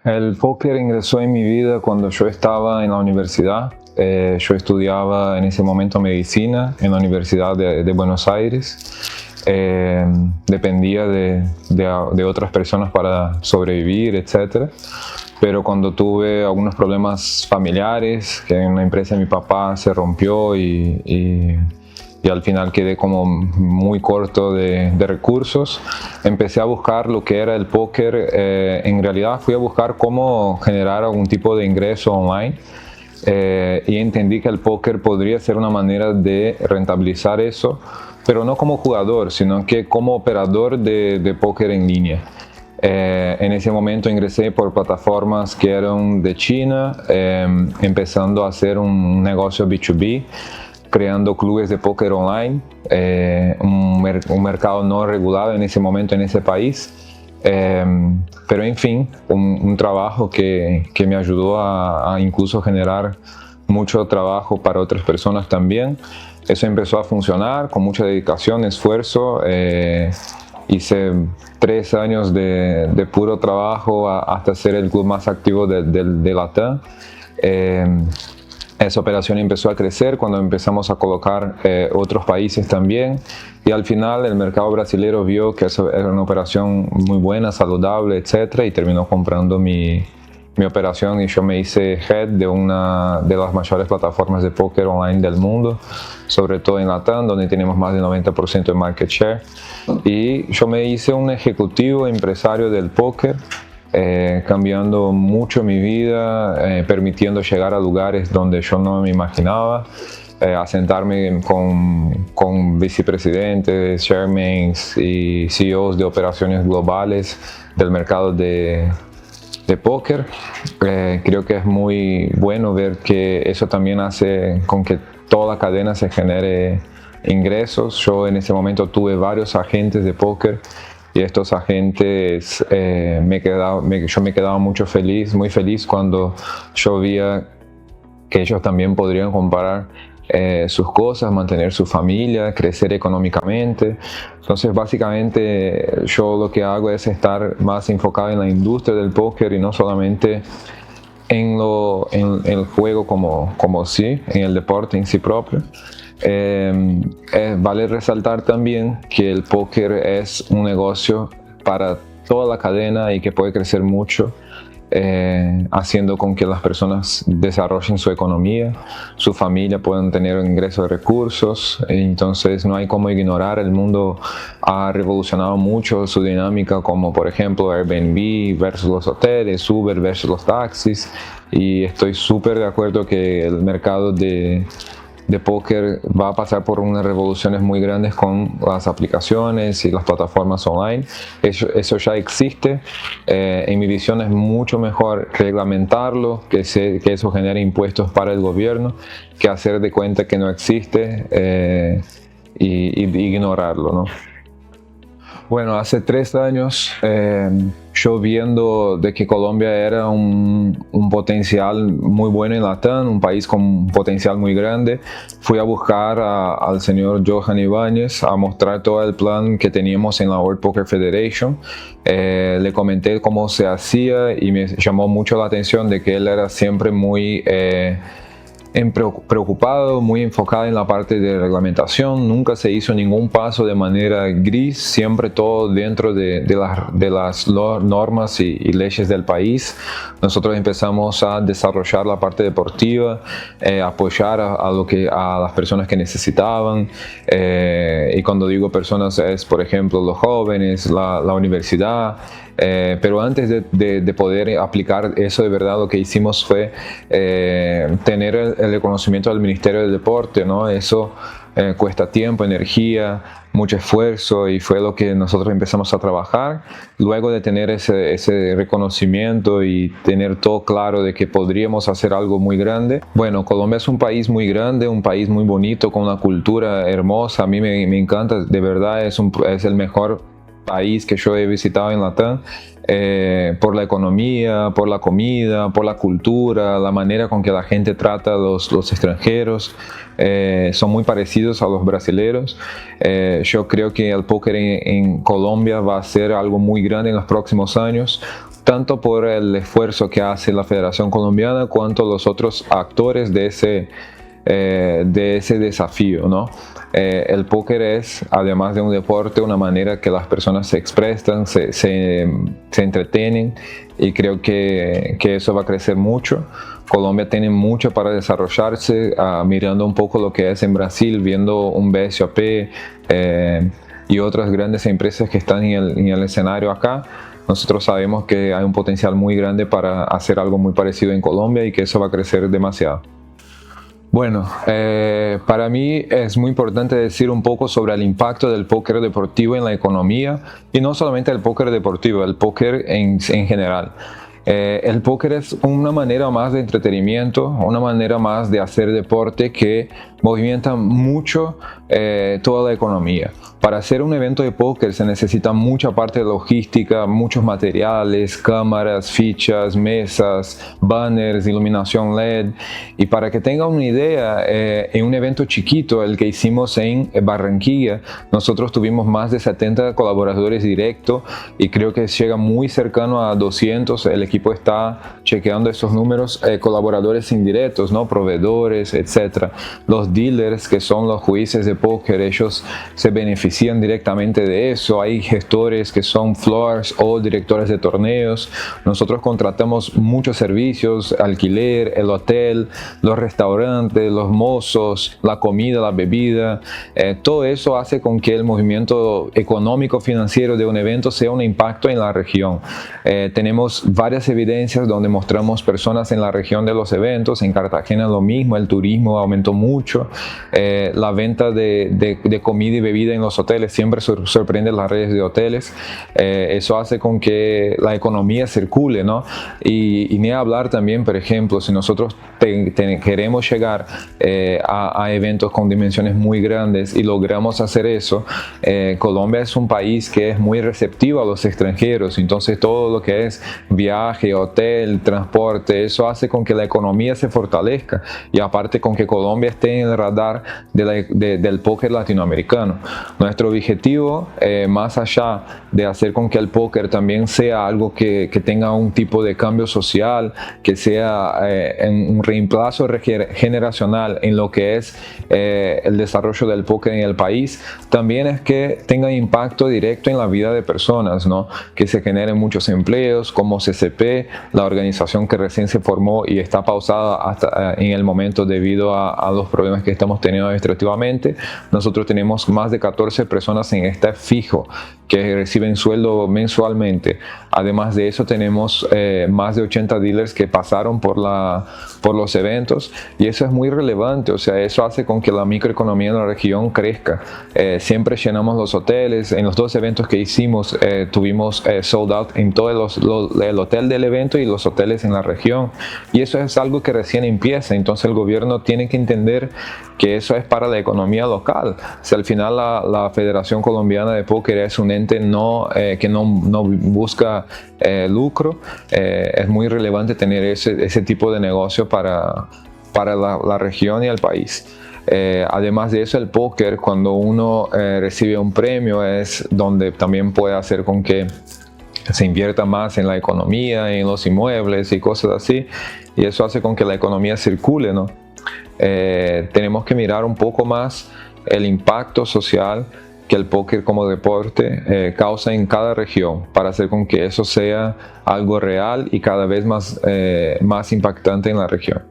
El póker ingresó en mi vida cuando yo estaba en la universidad. Yo estudiaba en ese momento medicina en la Universidad de Buenos Aires. Dependía de otras personas para sobrevivir, etc. Pero cuando tuve algunos problemas familiares, que en una empresa de mi papá se rompió y al final quedé como muy corto de recursos, empecé a buscar lo que era el póker. En realidad fui a buscar cómo generar algún tipo de ingreso online. Y entendí que el póker podría ser una manera de rentabilizar eso, pero no como jugador, sino que como operador de póker en línea. En ese momento ingresé por plataformas que eran de China, empezando a hacer un negocio B2B, creando clubes de póker online, un mercado no regulado en ese momento en ese país. Pero en fin, un trabajo que me ayudó a incluso generar mucho trabajo para otras personas también. Eso empezó a funcionar con mucha dedicación, esfuerzo. Hice 3 años de puro trabajo hasta ser el club más activo de Latam. Esa operación empezó a crecer cuando empezamos a colocar otros países también, y al final el mercado brasilero vio que eso era una operación muy buena, saludable, etc., y terminó comprando mi operación, y yo me hice head de una de las mayores plataformas de póker online del mundo, sobre todo en Latam, donde tenemos más del 90% de market share. Y yo me hice un ejecutivo empresario del póker, cambiando mucho mi vida, permitiendo llegar a lugares donde yo no me imaginaba, a sentarme con vicepresidentes, chairmen y CEOs de operaciones globales del mercado de póker. Creo que es muy bueno ver que eso también hace con que toda la cadena se genere ingresos. Yo en ese momento tuve varios agentes de póker, y estos agentes, yo me quedaba muy feliz cuando yo veía que ellos también podrían comprar sus cosas, mantener su familia, crecer económicamente. Entonces básicamente yo lo que hago es estar más enfocado en la industria del póker y no solamente en el juego como sí, en el deporte en sí propio. Vale resaltar también que el póker es un negocio para toda la cadena y que puede crecer mucho, haciendo con que las personas desarrollen su economía, su familia puedan tener un ingreso de recursos. Entonces no hay cómo ignorar. El mundo ha revolucionado mucho su dinámica, como por ejemplo Airbnb versus los hoteles, Uber versus los taxis, y estoy súper de acuerdo que el mercado de póker va a pasar por unas revoluciones muy grandes con las aplicaciones y las plataformas online. Eso ya existe. En mi visión es mucho mejor reglamentarlo, que eso genere impuestos para el gobierno, que hacer de cuenta que no existe y ignorarlo, ¿no? Bueno, hace 3 años, yo viendo de que Colombia era un potencial muy bueno en Latam, un país con un potencial muy grande, fui a buscar al señor Johan Ibáñez a mostrar todo el plan que teníamos en la World Poker Federation. Le comenté cómo se hacía y me llamó mucho la atención de que él era siempre muy preocupado, muy enfocado en la parte de reglamentación. Nunca se hizo ningún paso de manera gris, siempre todo dentro de las normas y leyes del país. Nosotros empezamos a desarrollar la parte deportiva, apoyar a las personas que necesitaban, y cuando digo personas es por ejemplo los jóvenes, la universidad. Pero antes de poder aplicar eso de verdad, lo que hicimos fue tener el reconocimiento del Ministerio del Deporte, ¿no? Eso cuesta tiempo, energía, mucho esfuerzo, y fue lo que nosotros empezamos a trabajar. Luego de tener ese reconocimiento y tener todo claro de que podríamos hacer algo muy grande. Bueno, Colombia es un país muy grande, un país muy bonito, con una cultura hermosa. A mí me encanta, de verdad es el mejor país que yo he visitado en Latam, por la economía, por la comida, por la cultura, la manera con que la gente trata a los extranjeros. Son muy parecidos a los brasileños. Yo creo que el póker en Colombia va a ser algo muy grande en los próximos años, tanto por el esfuerzo que hace la Federación Colombiana cuanto los otros actores de ese desafío, ¿no? El póker es, además de un deporte, una manera que las personas se expresan, se entretienen, y creo que eso va a crecer mucho. Colombia tiene mucho para desarrollarse, mirando un poco lo que es en Brasil, viendo un BSOP y otras grandes empresas que están en el escenario acá. Nosotros sabemos que hay un potencial muy grande para hacer algo muy parecido en Colombia y que eso va a crecer demasiado. Bueno, para mí es muy importante decir un poco sobre el impacto del póker deportivo en la economía, y no solamente el póker deportivo, el póker en general. El póker es una manera más de entretenimiento, una manera más de hacer deporte que movimenta mucho toda la economía. Para hacer un evento de póker se necesita mucha parte de logística, muchos materiales, cámaras, fichas, mesas, banners, iluminación LED. Y para que tengan una idea, en un evento chiquito, el que hicimos en Barranquilla, nosotros tuvimos más de 70 colaboradores directos, y creo que llega muy cercano a 200. El equipo está chequeando esos números, colaboradores indirectos, ¿no? Proveedores, etc. Los dealers, que son los jueces de póker, ellos se benefician directamente de eso. Hay gestores que son floors o directores de torneos. Nosotros contratamos muchos servicios: alquiler, el hotel, los restaurantes, los mozos, la comida, la bebida. Todo eso hace con que el movimiento económico financiero de un evento sea un impacto en la región. Tenemos varias evidencias donde mostramos personas en la región de los eventos. En Cartagena lo mismo, el turismo aumentó mucho. La venta de comida y bebida en los hoteles siempre sorprende las redes de hoteles. Eso hace con que la economía circule, ¿no? Y ni hablar también, por ejemplo, si nosotros queremos llegar a eventos con dimensiones muy grandes y logramos hacer eso, Colombia es un país que es muy receptivo a los extranjeros. Entonces todo lo que es viaje, hotel, transporte, eso hace con que la economía se fortalezca, y aparte con que Colombia esté en el radar del póker latinoamericano. Nuestro objetivo, más allá de hacer con que el póker también sea algo que tenga un tipo de cambio social, que sea un reemplazo generacional en lo que es el desarrollo del póker en el país, también es que tenga impacto directo en la vida de personas, ¿no? Que se generen muchos empleos, como CCP, la organización que recién se formó y está pausada hasta en el momento debido a los problemas que estamos teniendo administrativamente. Nosotros tenemos más de 14 personas en staff fijo que reciben sueldo mensualmente. Además de eso, tenemos más de 80 dealers que pasaron por los eventos, y eso es muy relevante. O sea, eso hace con que la microeconomía en la región crezca. Siempre llenamos los hoteles. En los 2 eventos que hicimos tuvimos sold out en todo el hotel del evento y los hoteles en la región, y eso es algo que recién empieza. Entonces el gobierno tiene que entender que eso es para la economía local. Si al final la Federación Colombiana de Póker es un ente que no busca lucro, es muy relevante tener ese tipo de negocio para la región y el país. Además de eso, el póker, cuando uno recibe un premio, es donde también puede hacer con que se invierta más en la economía, en los inmuebles y cosas así, y eso hace con que la economía circule, ¿no? Tenemos que mirar un poco más el impacto social que el póker como deporte causa en cada región, para hacer con que eso sea algo real y cada vez más impactante en la región.